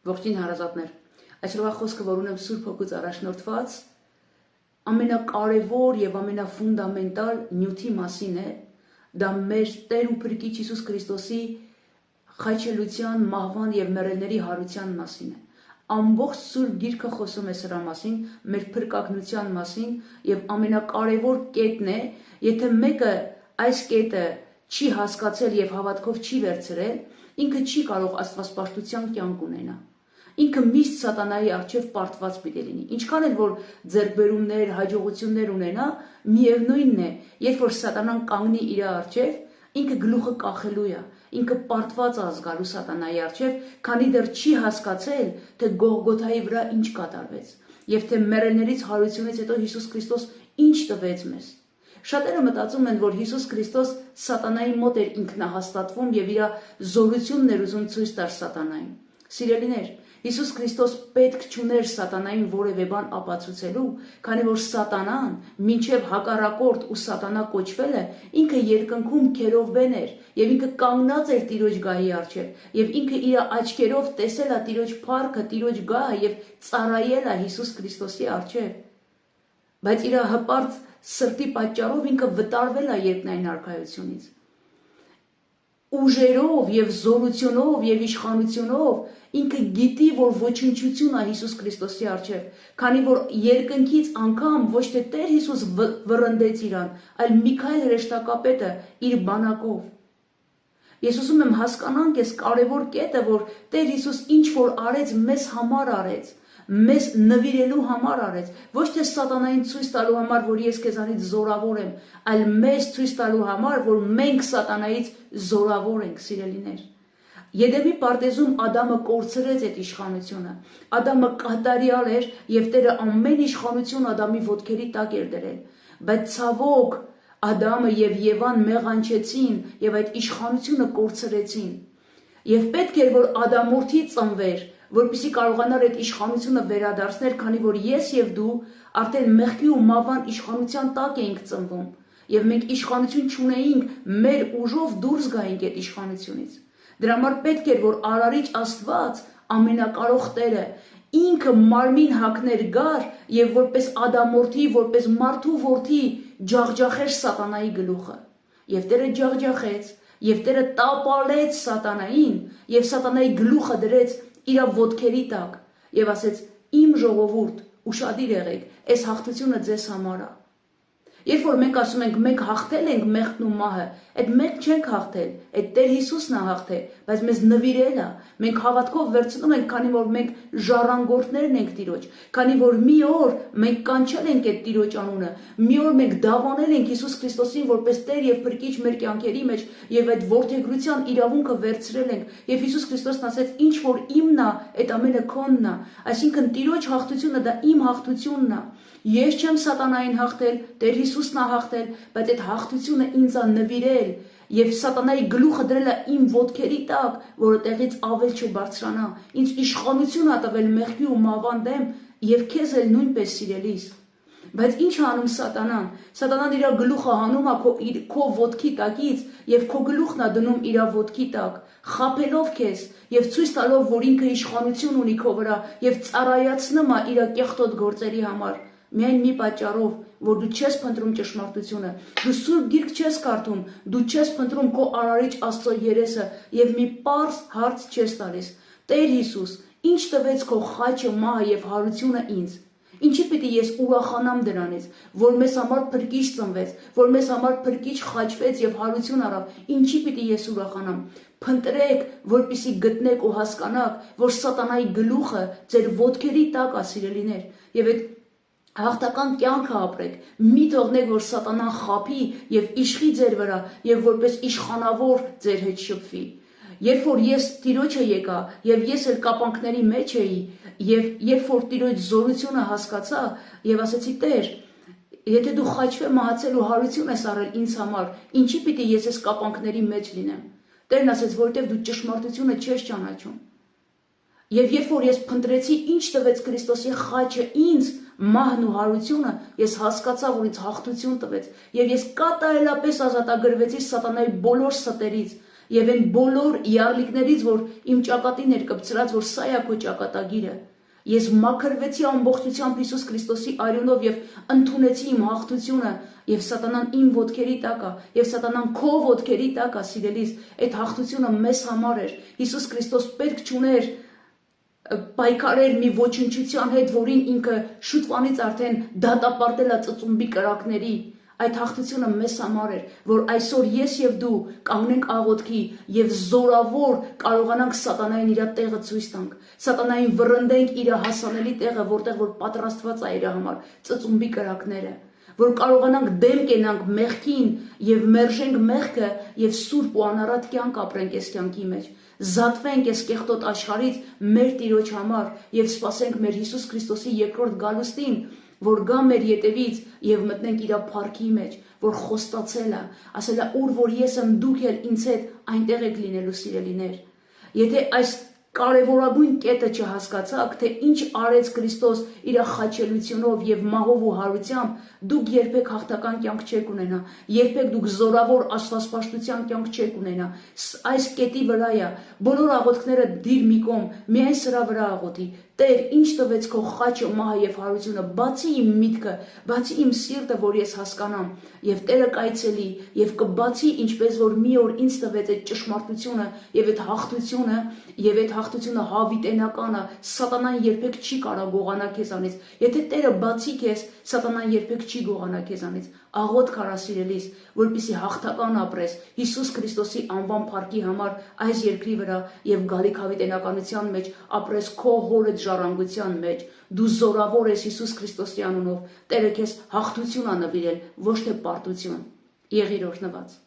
Ողջույն հարազատներ, այսօրվա խոսքը, որ ունեմ Սուրբ Հոգուց առաջնորդված, ամենակարևոր եւ ամենաֆունդամենտալ նյութի մասին է, դա մեր Տեր ու Փրկիչ Հիսուս Քրիստոսի խաչելության, մահվան եւ մեռելների հարության մասին է։ Ամբողջ Սուրբ Գիրքը խոսում է սրա մասին, մեր փրկագնության մասին եւ ամենակարևոր կետն է, եթե մեկը այս կետը չի հասկացել եւ հավատքով չի վերցրել, ինքը չի կարող աստվածպաշտության կյանք ունենա։ Ինքը միշտ սատանայի առջև պարտված պիտի լինի։ Ինչքան էլ որ ձեռքբերումներ, հաջողություններ ունենա, միևնույնն է, երբ որ սատանան կանգնի իր առջև, ինքը գլուխը կախելու է, ինքը պարտված է զգալու սատանայի առջև, քանի դեռ չի հասկացել, թե Գողգոթայի վրա ինչ կատարվեց, եւ թե մեռելներից հարությունից հետո Հիսուս Քրիստոս ինչ տվեց մեզ։ Շատերը մտածում են, որ Հիսուս Քրիստոս սատանայի մոտ էր ինքնահաստատվում եւ իր զորությունն էր ուզում ցույց տար սատանային։ Սիրելիներ, Հիսուս Քրիստոս պետք չուներ սատանային որևէ բան ապացուցելու, քանի որ սատանան, մինչև հակառակորդ ու սատանա կոչվելը, ինքը երկնքում քերովբեն էր, եւ ինքը կանգնած էր Տիրոջ գահի առջև, եւ ինքը իր աչքերով տեսել է Տիրոջ փառքը, Տիրոջ գահը եւ ծառայել է Հիսուս Քրիստոսի առջև։ Բայց իր հպարտ սրտի պատճառով ինքը վտարվել է երկնային արքայությունից։ Ուժերով եւ զորությունով եւ իշխանությունով ինքը գիտի, որ ոչնչություն է Հիսուս Քրիստոսի առջև, քանի որ երկնքից անգամ ոչ թե Տեր Հիսուս վռնդեց իրան, այլ Միքայել հրեշտակապետը իր բանակով։ Ես ուզում եմ հասկանանք այս կարևոր կետը, որ Տեր Հիսուս ինչ որ արեց, մեզ համար արեց, մեզ նվիրելու համար արեց, ոչ թե սատանային ցույց տալու համար, որ ես քեզանից զորավոր եմ, այլ մեզ ցույց տալու համար, որ մենք սատանայից զորավոր ենք, սիրելիներ։ Եդեմի պարտեզում Ադամը կորցրեց այդ իշխանությունը։ Ադամը կատարյալ էր եւ Տերը ամեն իշխանություն Ադամի ոտքերի տակ էր դրել։ Բայց ցավոք Ադամը եւ Եվան մեղանչեցին եւ այդ իշխանությունը կորցրեցին։ Եվ պետք էր որ Ադամորդի ծնվեր, որպեսզի կարողանար այդ իշխանությունը վերադարձնել, քանի որ ես եւ դու արդեն մեղքի ու մահվան իշխանության տակ էինք ծնվում եւ մենք իշխանություն չունեինք մեր ուժով դուրս գայինք այդ իշխանությունից։ Դրա համար պետք էր որ Արարիչ Աստված, ամենակարող Տերը, ինքը մարմին հագներ գար եւ որպես Ադամորդի, որպես մարդու որդի ջախջախեր սատանայի գլուխը։ Եվ Տերը ջախջախեց, եւ Տերը տապալեց սատանային, եւ սատանայի գլուխը դրեց իր ոտքերի տակ եւ ասեց. «Իմ ժողովուրդ, ուշադիր եղեք, այս հաղթությունը ձեզ համար է»։ Երբ որ մենք ասում ենք մենք հաղթել ենք մեղքն ու մահը, այդ մենք չենք հաղթել, այդ Տեր Հիսուսն է հաղթել, բայց մեզ նվիրել է, մենք հավատքով վերցնում ենք, քանի որ մենք ժառանգորդներն ենք Տիրոջ, քանի որ մի օր մենք կանչել ենք այդ Տիրոջ անունը, մի օր մենք դավանել ենք Հիսուս Քրիստոսին որպես Տեր եւ Փրկիչ մեր կյանքերի մեջ եւ այդ որդեգրության իրավունքը վերցրել ենք, եւ Հիսուս Քրիստոսն ասեց. «Ինչ որ իմն է, այդ ամենը քոնն է», այսինքն Տիրոջ հաղթությունը դա իմ հաղթությունն է։ Ես չեմ սատանային հաղթել, Տեր Հիսուսն է հաղթել, բայց այդ հաղթությունը ինձ է նվիրել եւ սատանայի գլուխը դրել է իմ ոտքերի տակ, որը տեղից ավել չբարձրանա։ Ինձ իշխանություն է տվել մեղքի ու մահվան դեմ եւ քեզ էլ նույնպես, սիրելիս։ Բայց ինչ է անում սատանան։ Սատանան իր գլուխը հանում է քո ոտքի տակից եւ քո գլուխն է դնում իր ոտքի տակ, խաբելով քեզ եւ ցույց տալով, որ ինքը իշխանություն ունի քո վրա եւ ծառայացնում է իր կեղտոտ գործերի համար։ Միայն մի պատճառով, որ դու չես փնտրում ճշմարտությունը, դու Սուրբ Գիրք չես կարդում, դու չես փնտրում քո Արարիչ Աստծո երեսը եւ մի պարզ հարց չես տալիս. Տեր Հիսուս, ինչ տվեց քո խաչը, մահը եւ հարությունը ինձ։ Ինչի պիտի ես ուրախանամ դրանից, որ մեզ համար Փրկիչ ծնվեց, որ մեզ համար Փրկիչ խաչվեց եւ հարություն առավ, ինչի պիտի ես ուրախանամ։ Փնտրեք, որպեսզի գտնեք ու հասկանաք, որ սատանայի գլուխը ձեր ոտքերի տակ է, սիրելիներ, եւ այդ հաղթական կյանքը ապրեք, մի թողնեք, որ սատանան խաբի եւ իշխի ձեր վրա եւ որպես իշխանավոր ձեր հետ շփվի։ Երբ որ ես Տիրոջը եկա եւ ես էլ կապանքների մեջ էի եւ երբ որ Տիրոջ զորությունը հասկացա եւ ասեցի. Տեր, եթե դու խաչվե մահացել ու հարություն ես առել ինձ համար, ինչի պիտի ես այս կապանքների մեջ լինեմ։ Տերն ասեց, որովհետեւ դու ճշմարտությունը չես ճանաչում։ Եվ երբ որ ես փնտրեցի ինչ տվեց Քրիստոսի խաչը ինձ, մահն ու հարությունը, ես հասկացա, որ ինձ հաղթություն տվեց եւ ես կատարելապես ազատագրվեցի սատանայի բոլոր ստերից եւ այն բոլոր յարլիկներից, որ իմ ճակատին էր կպցրած, որ սա է քո ճակատագիրը։ Ես մաքրվեցի ամբողջությամբ Հիսուս Քրիստոսի արյունով եւ ընդունեցի իմ հաղթությունը, եւ սատանան իմ ոտքերի տակ է, եւ սատանան քո ոտքերի տակ է, սիրելիս։ Այդ հաղթությունը մեզ համար էր։ Հիսուս Քրիստոս պետք չուներ պայքարեր մի ոչնչության հետ, որին ինքը շուտվանից արդեն դատապարտել է ծծումբի կրակների։ Այդ հաղթությունը մեզ համար էր, որ այսօր ես եւ դու կանգնենք աղոթքի եւ զորավոր կարողանանք սատանային իր տեղը ցույց տանք, սատանային վռնդենք իր հասանելի տեղը, որտեղ որ պատրաստված է իր համար ծծումբի կրակները, որ կարողանանք դեմ կենանք մեղքին եւ մերժենք մեղքը եւ սուրբ ու անառատ կյանք ապրենք այս կյանքի մեջ, զատվենք այս կեղտոտ աշխարհից մեր Տիրոջ համար եւ սպասենք մեր Հիսուս Քրիստոսի երկրորդ գալուստին, որ գա մեր ետևից եւ մտնենք իր փառքի մեջ, որ խոստացել է, ասել է, ուր որ ես եմ, դուք էլ ինձ հետ այնտեղ եք լինելու, սիրելիներ։ Եթե այս կարևորագույն կետը չհասկացաք, թե ինչ արեց Քրիստոս իր խաչելությունով եւ մահով ու հարությամբ, դուք երբեք հաղթական կյանք չեք ունենա, երբեք դուք զորավոր աստվածպաշտության կյանք չեք ունենա։ Այս կետի վրա է, բոլոր աղոթքները դիր մի կողմ, միայն սրա վրա աղոթի։ Տեր, ինչ տվեց քո խաչը, մահը եւ հարությունը, բացի իմ միտքը, բացի իմ սիրտը, որ ես հասկանամ, եւ Տերը կայցելի եւ կբացի, ինչպես որ մի օր ինձ տվեց այդ ճշմարտությունը եւ այդ հաղթությունը, եւ այդ հաղթությունը հավիտենականը, սատանան երբեք չի կարող գողանա քեզանից։ Եթե Տերը բացի քեզ, սատանան երբեք չի գողանա քեզանից։ Աղոթք արա, սիրելիս, որպեսզի հաղթական ապրես Հիսուս Քրիստոսի անվան փառքի համար այս երկրի վրա եւ գալիք հավիտենականության մեջ ապրես քո հորը ժառանգության մեջ։ Դու զորավոր ես Հիսուս Քրիստոսի անունով։ Տերը քեզ հաղթություն ա նվիրել, ոչ թե պարտություն։ Եղիր օրհնված։